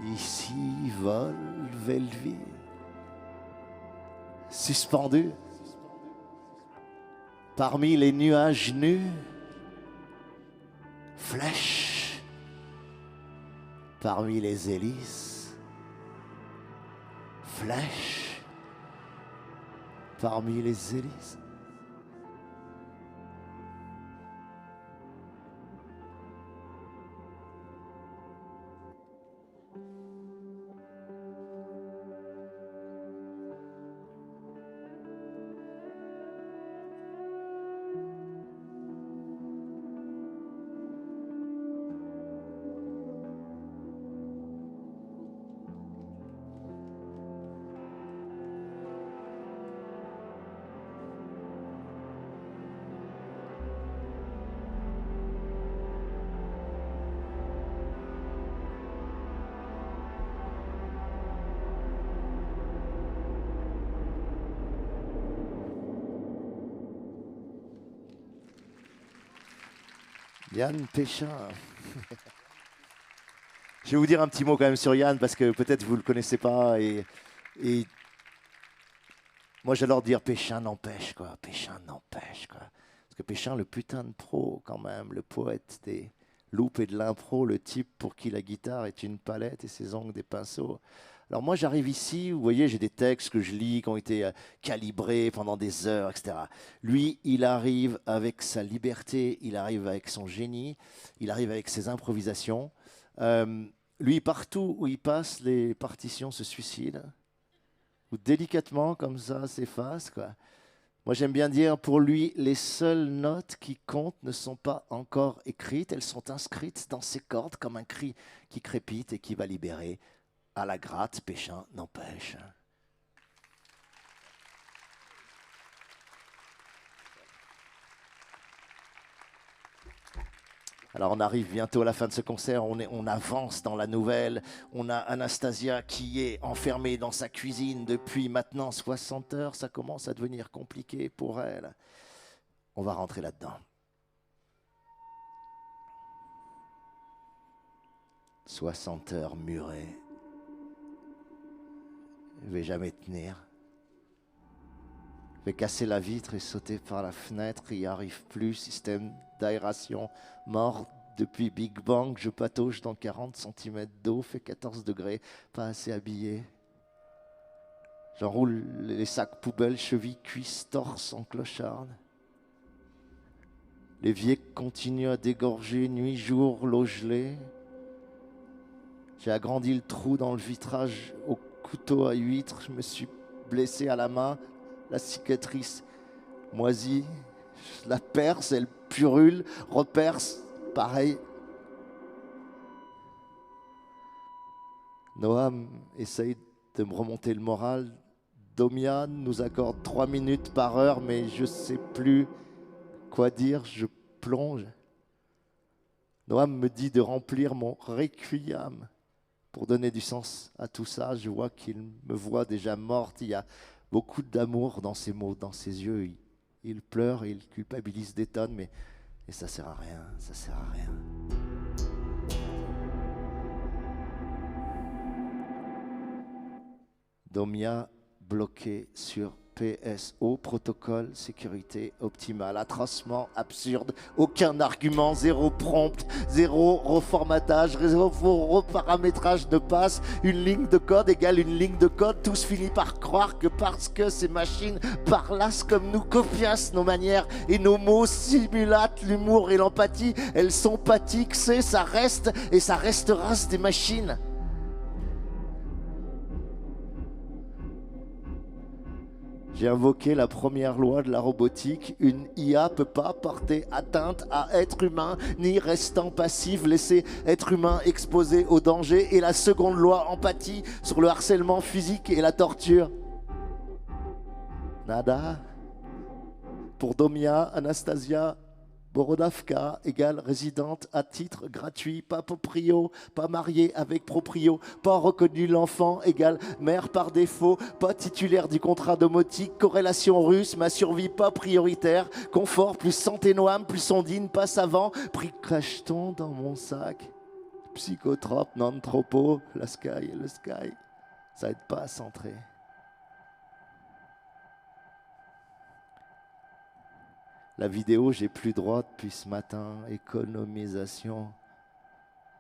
Ici vole Velvi, suspendu parmi les nuages nus, flèche parmi les hélices, flèche parmi les hélices. Yann Péchin. Je vais vous dire un petit mot quand même sur Yann, parce que peut-être vous ne le connaissez pas. Et moi, j'adore dire Péchin n'empêche, quoi. Péchin n'empêche, quoi. Parce que Péchin, le putain de pro, quand même, le poète des loupes et de l'impro, le type pour qui la guitare est une palette et ses ongles des pinceaux. Alors moi, j'arrive ici, vous voyez, j'ai des textes que je lis qui ont été calibrés pendant des heures, etc. Lui, il arrive avec sa liberté, il arrive avec son génie, il arrive avec ses improvisations. Lui, partout où il passe, les partitions se suicident, ou délicatement, comme ça, s'effacent, quoi. Moi, j'aime bien dire, pour lui, les seules notes qui comptent ne sont pas encore écrites, elles sont inscrites dans ses cordes comme un cri qui crépite et qui va libérer. À la gratte, Péchin n'empêche. Alors on arrive bientôt à la fin de ce concert, on avance dans la nouvelle. On a Anastasia qui est enfermée dans sa cuisine depuis maintenant 60 heures. Ça commence à devenir compliqué pour elle. On va rentrer là-dedans. 60 heures murées. Je ne vais jamais tenir. Je vais casser la vitre et sauter par la fenêtre. Il n'y arrive plus. Système d'aération mort depuis Big Bang. Je patauge dans 40 cm d'eau. Fait 14 degrés. Pas assez habillé. J'enroule les sacs poubelles, chevilles, cuisses, torse en clocharde. L'évier continue à dégorger nuit, jour, l'eau gelée. J'ai agrandi le trou dans le vitrage au couteau à huître. Je me suis blessé à la main. La cicatrice moisie. Je la perce, elle purule, reperce, pareil. Noam essaye de me remonter le moral. Domia nous accorde 3 minutes par heure, mais je ne sais plus quoi dire, je plonge. Noam me dit de remplir mon requiem pour donner du sens à tout ça. Je vois qu'il me voit déjà morte. Il y a beaucoup d'amour dans ses mots, dans ses yeux. Il pleure, il culpabilise des tonnes, mais ça sert à rien, ça sert à rien. Domia bloqué sur PSO, protocole sécurité optimale, atrocement absurde, aucun argument, zéro prompt, zéro reformatage, zéro reparamétrage ne passe, une ligne de code égale une ligne de code, tous finissent par croire que parce que ces machines parlassent comme nous, copiassent nos manières et nos mots, simulatent l'humour et l'empathie, elles sont pathiques, ça reste et ça restera des machines. J'ai invoqué la première loi de la robotique. Une IA peut pas porter atteinte à être humain, ni restant passif, laisser être humain exposé au danger. Et la seconde loi, empathie, sur le harcèlement physique et la torture. Nada. Pour Domia, Anastasia, Borodavka égale résidente à titre gratuit, pas proprio, pas mariée avec proprio, pas reconnu l'enfant égale mère par défaut, pas titulaire du contrat domotique, corrélation russe, ma survie pas prioritaire, confort plus santé Noam, plus ondine, pas savant, prix cacheton dans mon sac, psychotrope, non tropo, la sky, le sky, ça aide pas à centrer. La vidéo, j'ai plus droit depuis ce matin. Économisation.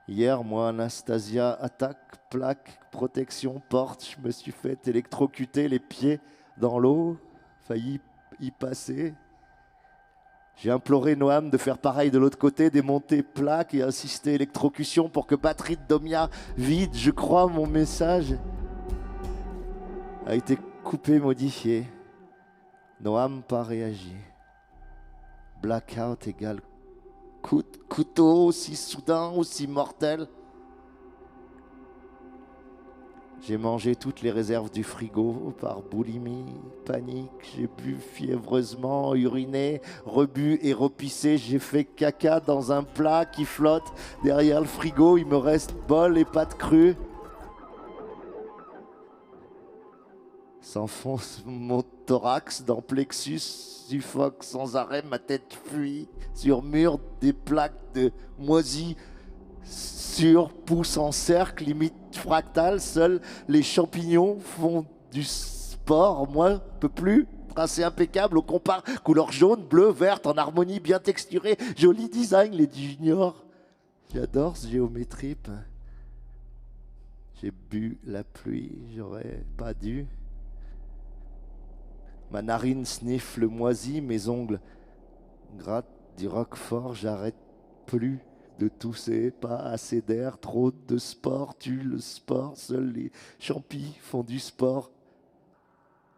Hier, moi, Anastasia, attaque, plaque, protection, porte. Je me suis fait électrocuter les pieds dans l'eau. Failli y passer. J'ai imploré Noam de faire pareil de l'autre côté, démonter plaque et insister électrocution pour que batterie de Domia vide. Je crois mon message a été coupé, modifié. Noam pas réagi. Blackout égale couteau aussi soudain, aussi mortel. J'ai mangé toutes les réserves du frigo par boulimie, panique. J'ai bu fiévreusement, uriné, rebu et repissé. J'ai fait caca dans un plat qui flotte derrière le frigo. Il me reste bol et pâtes crues. S'enfonce mon thorax dans plexus, suffoque sans arrêt, ma tête fuit sur mur, des plaques de moisis sur, pousse en cercle, limite fractal. Seuls les champignons font du sport. Moi, je ne peux plus. Tracé impeccable au compas, couleur jaune, bleu, verte, en harmonie bien texturée. Joli design, les juniors. J'adore ce géométrie. J'ai bu la pluie, j'aurais pas dû. Ma narine sniffe le moisi, mes ongles grattent du roquefort. J'arrête plus de tousser, pas assez d'air, trop de sport tue le sport. Seuls les champis font du sport.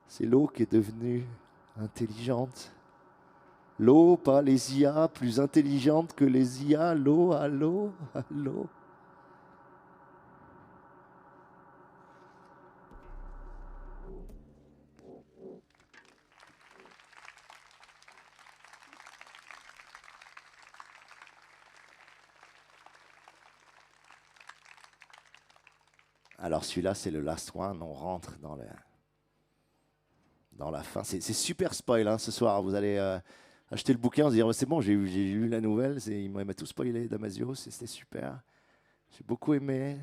C'est l'eau qui est devenue intelligente. L'eau, pas les IA, plus intelligente que les IA. L'eau, allô, allô. Alors celui-là, c'est le last one. On rentre dans la fin. C'est super spoil hein, ce soir. Vous allez acheter le bouquin, se dire c'est bon, j'ai lu la nouvelle. Il m'a tout spoilé, Damasio. C'était super. J'ai beaucoup aimé.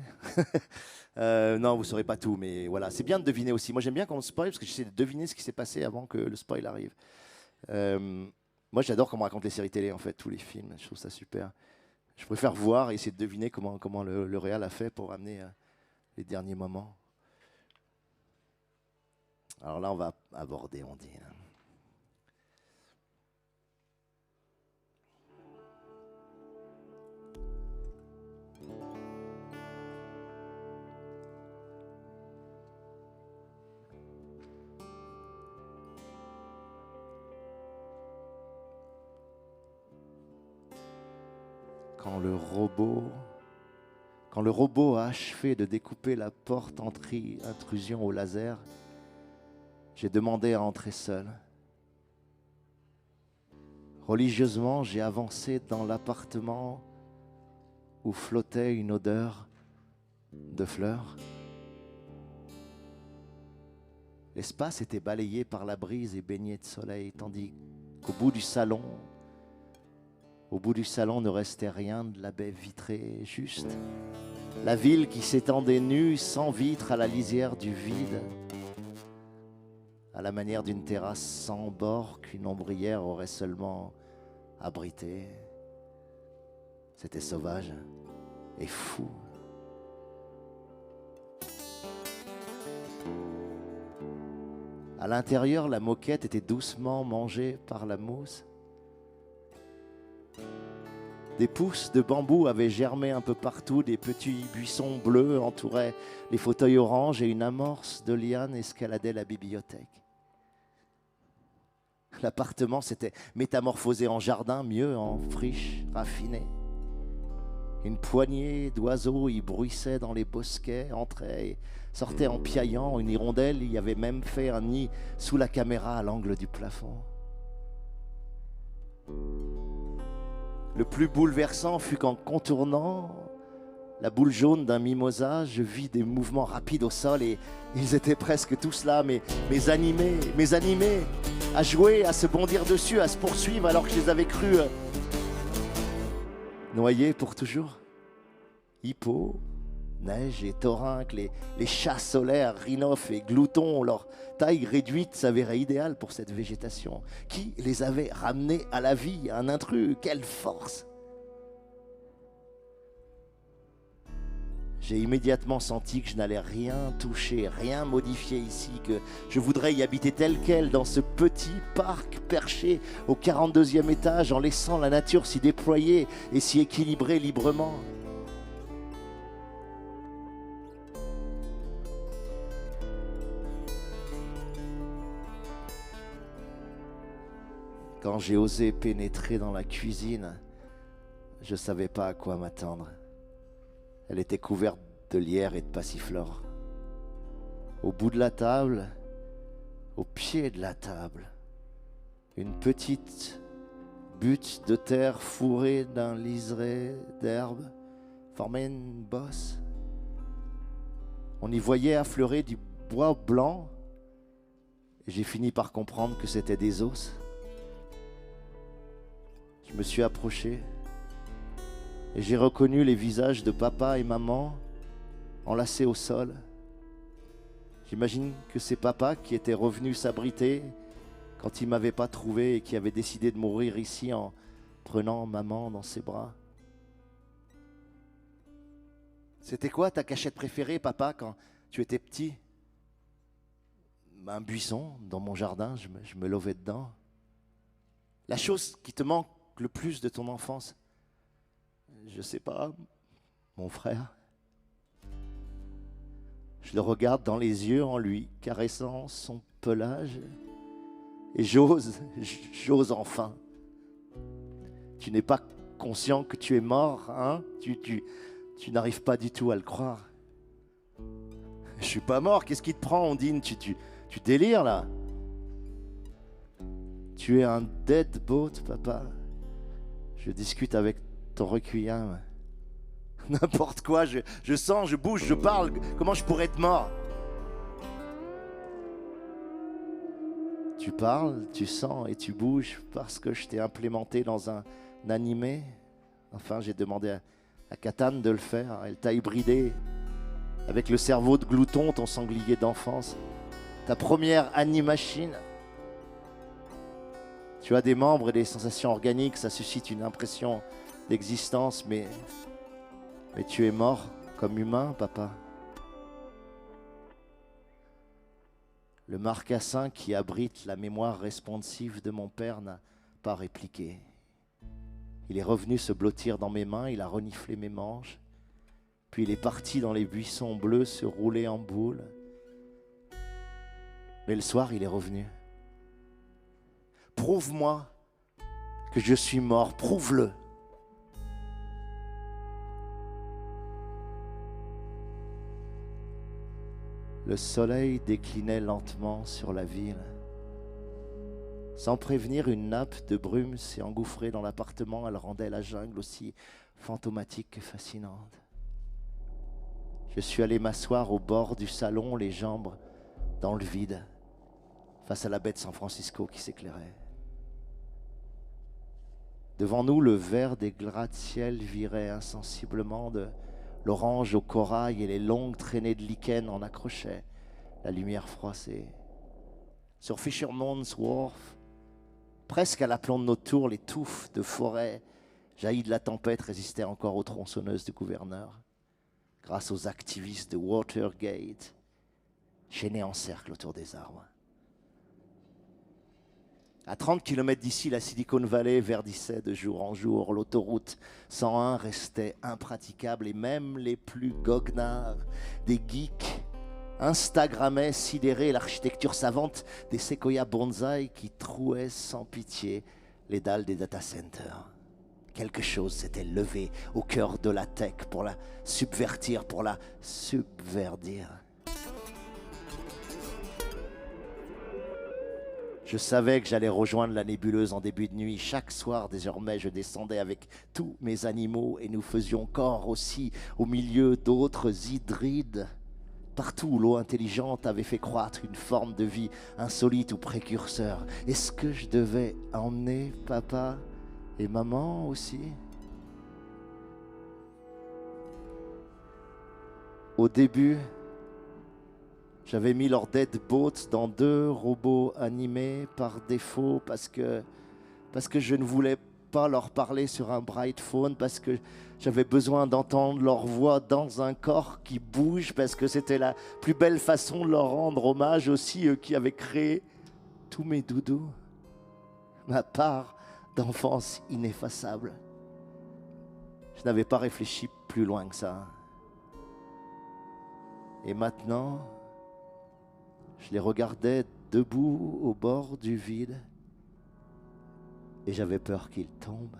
Non, vous ne saurez pas tout, mais voilà. C'est bien de deviner aussi. Moi, j'aime bien quand on spoil parce que j'essaie de deviner ce qui s'est passé avant que le spoil arrive. Moi, j'adore comment on raconte les séries télé, en fait, tous les films. Je trouve ça super. Je préfère voir et essayer de deviner comment le réal a fait pour amener les derniers moments. Alors là, on va aborder, on dit. Quand le robot a achevé de découper la porte intrusion au laser, j'ai demandé à entrer seul. Religieusement, j'ai avancé dans l'appartement où flottait une odeur de fleurs. L'espace était balayé par la brise et baigné de soleil, tandis qu'au bout du salon ne restait rien de la baie vitrée, juste la ville qui s'étendait nue, sans vitre, à la lisière du vide, à la manière d'une terrasse sans bord qu'une ombrière aurait seulement abrité. C'était sauvage et fou. À l'intérieur, la moquette était doucement mangée par la mousse. Des pousses de bambou avaient germé un peu partout, des petits buissons bleus entouraient les fauteuils oranges et une amorce de lianes escaladait la bibliothèque. L'appartement s'était métamorphosé en jardin, mieux en friche raffinée. Une poignée d'oiseaux y bruissaient dans les bosquets, entraient et sortaient en piaillant. Une hirondelle y avait même fait un nid sous la caméra à l'angle du plafond. Le plus bouleversant fut qu'en contournant la boule jaune d'un mimosa, je vis des mouvements rapides au sol et ils étaient presque tous là, mes animés, à jouer, à se bondir dessus, à se poursuivre alors que je les avais crus noyés pour toujours. Hippo, neige et torrents, les chats solaires, rhinophes et gloutons, leur taille réduite s'avérait idéale pour cette végétation. Qui les avait ramenés à la vie, un intrus? Quelle force! J'ai immédiatement senti que je n'allais rien toucher, rien modifier ici, que je voudrais y habiter tel quel dans ce petit parc perché au 42e étage en laissant la nature s'y déployer et s'y équilibrer librement. Quand j'ai osé pénétrer dans la cuisine, je ne savais pas à quoi m'attendre. Elle était couverte de lierre et de passiflore. Au bout de la table, au pied de la table, une petite butte de terre fourrée d'un liseré d'herbe formait une bosse. On y voyait affleurer du bois blanc et j'ai fini par comprendre que c'était des os. Je me suis approché Et j'ai reconnu les visages de papa et maman enlacés au sol. J'imagine que c'est papa qui était revenu s'abriter quand il ne m'avait pas trouvé et qui avait décidé de mourir ici en prenant maman dans ses bras. C'était quoi ta cachette préférée, papa, quand tu étais petit? Un buisson dans mon jardin, je me lovais dedans. La chose qui te manque le plus de ton enfance? Je sais pas, mon frère. Je le regarde dans les yeux en lui, caressant son pelage. Et j'ose enfin. Tu n'es pas conscient que tu es mort, hein? Tu n'arrives pas du tout à le croire. Je suis pas mort, qu'est-ce qui te prend, Ondine? Tu délires là. Tu es un deadboat, papa. Je discute avec ton requiem. N'importe quoi, je sens, je bouge, je parle. Comment je pourrais être mort? Tu parles, tu sens et tu bouges parce que je t'ai implémenté dans un animé. Enfin, j'ai demandé à Katane de le faire. Elle t'a hybridé avec le cerveau de Glouton, ton sanglier d'enfance. Ta première animachine. Tu as des membres et des sensations organiques, ça suscite une impression d'existence, mais tu es mort comme humain, papa. Le marcassin qui abrite la mémoire responsive de mon père n'a pas répliqué. Il est revenu se blottir dans mes mains, il a reniflé mes manches, puis il est parti dans les buissons bleus se rouler en boule. Mais le soir, il est revenu. Prouve-moi que je suis mort, prouve-le. Le soleil déclinait lentement sur la ville. Sans prévenir, une nappe de brume s'est engouffrée dans l'appartement. Elle rendait la jungle aussi fantomatique que fascinante. Je suis allé m'asseoir au bord du salon, les jambes dans le vide, face à la baie de San Francisco qui s'éclairait. Devant nous, le vert des gratte-ciel virait insensiblement de l'orange au corail et les longues traînées de lichen en accrochaient la lumière froissée. Sur Fisherman's Wharf, presque à l'aplomb de nos tours, les touffes de forêt jaillies de la tempête résistaient encore aux tronçonneuses du gouverneur, grâce aux activistes de Watergate, chaînés en cercle autour des arbres. À 30 km d'ici, la Silicon Valley verdissait de jour en jour. L'autoroute 101 restait impraticable et même les plus goguenards des geeks instagrammaient sidérés l'architecture savante des séquoias bonsaï qui trouaient sans pitié les dalles des data centers. Quelque chose s'était levé au cœur de la tech pour la subvertir, pour la subverdir. Je savais que j'allais rejoindre la nébuleuse en début de nuit. Chaque soir, désormais, je descendais avec tous mes animaux et nous faisions corps aussi au milieu d'autres hydrides. Partout où l'eau intelligente avait fait croître une forme de vie insolite ou précurseur. Est-ce que je devais emmener papa et maman aussi? Au début, j'avais mis leur deadboat dans 2 robots animés par défaut parce que je ne voulais pas leur parler sur un bright phone, parce que j'avais besoin d'entendre leur voix dans un corps qui bouge, parce que c'était la plus belle façon de leur rendre hommage aussi, eux qui avaient créé tous mes doudous, ma part d'enfance ineffaçable. Je n'avais pas réfléchi plus loin que ça. Et maintenant, je les regardais debout au bord du vide et j'avais peur qu'ils tombent.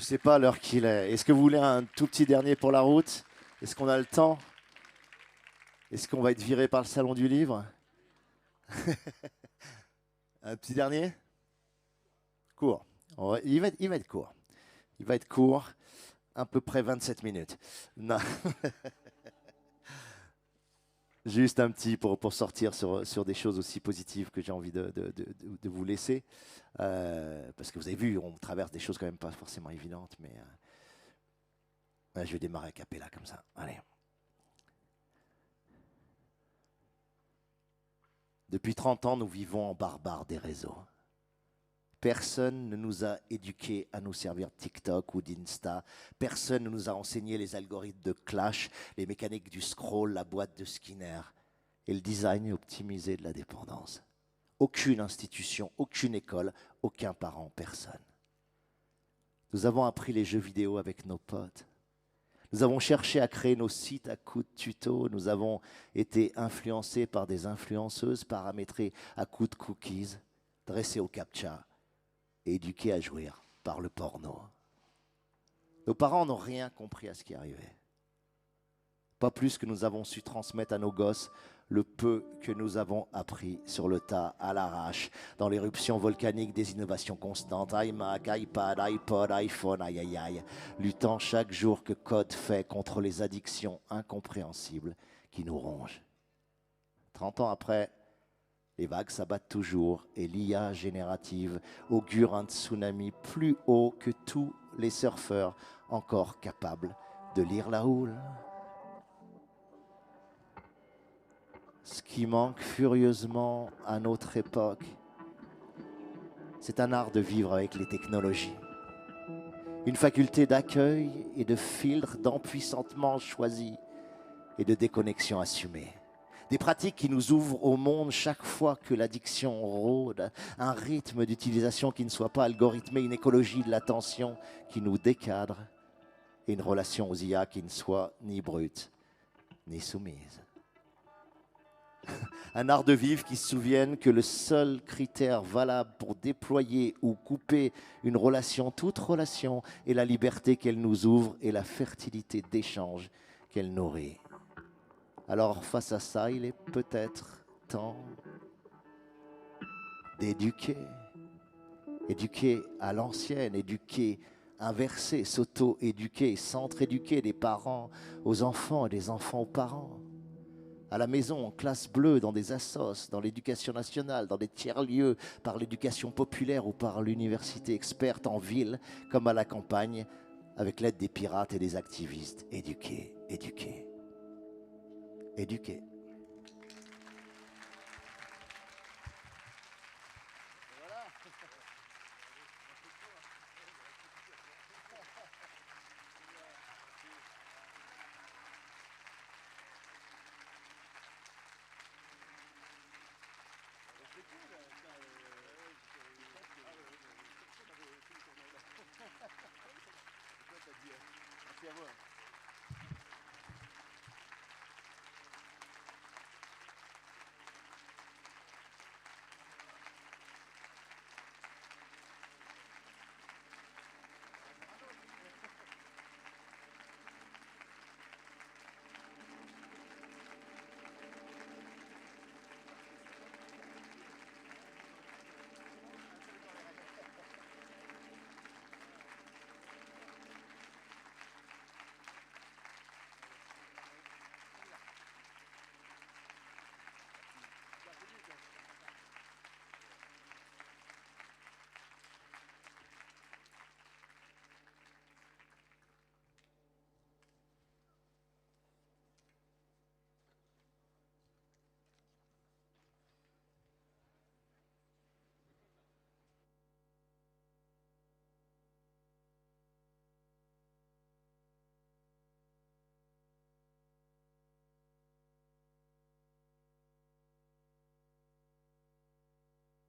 ne sais pas l'heure qu'il est. Est-ce que vous voulez un tout petit dernier pour la route? Est-ce qu'on a le temps? Est-ce qu'on va être viré par le salon du livre? Un petit dernier? Court. Il va être court. Il va être court, à peu près 27 minutes. Non. Juste un petit pour sortir sur des choses aussi positives que j'ai envie de vous laisser. Parce que vous avez vu, on traverse des choses quand même pas forcément évidentes, mais je vais démarrer a cappella comme ça. Allez. Depuis 30 ans, nous vivons en barbare des réseaux. Personne ne nous a éduqués à nous servir de TikTok ou d'Insta. Personne ne nous a enseigné les algorithmes de Clash, les mécaniques du scroll, la boîte de Skinner et le design optimisé de la dépendance. Aucune institution, aucune école, aucun parent, personne. Nous avons appris les jeux vidéo avec nos potes. Nous avons cherché à créer nos sites à coups de tutos. Nous avons été influencés par des influenceuses paramétrées à coups de cookies, dressés au captcha et éduqués à jouir par le porno. Nos parents n'ont rien compris à ce qui arrivait. Pas plus que nous avons su transmettre à nos gosses le peu que nous avons appris sur le tas, à l'arrache, dans l'éruption volcanique des innovations constantes, iMac, iPad, iPod, iPhone, aïe aïe aïe, luttant chaque jour que code fait contre les addictions incompréhensibles qui nous rongent. 30 ans après, les vagues s'abattent toujours et l'IA générative augure un tsunami plus haut que tous les surfeurs encore capables de lire la houle. Ce qui manque furieusement à notre époque, c'est un art de vivre avec les technologies. Une faculté d'accueil et de filtre, d'empuissantement choisi et de déconnexion assumée. Des pratiques qui nous ouvrent au monde chaque fois que l'addiction rôde, un rythme d'utilisation qui ne soit pas algorithmé, une écologie de l'attention qui nous décadre et une relation aux IA qui ne soit ni brute ni soumise. Un art de vivre qui se souvienne que le seul critère valable pour déployer ou couper une relation, toute relation, est la liberté qu'elle nous ouvre et la fertilité d'échange qu'elle nourrit. Alors face à ça, il est peut-être temps d'éduquer. Éduquer à l'ancienne, éduquer inversé, s'auto-éduquer, s'entre-éduquer des parents aux enfants et des enfants aux parents. À la maison, en classe bleue, dans des assos, dans l'éducation nationale, dans des tiers-lieux, par l'éducation populaire ou par l'université experte en ville, comme à la campagne, avec l'aide des pirates et des activistes. Éduquer, éduquer, éduquer.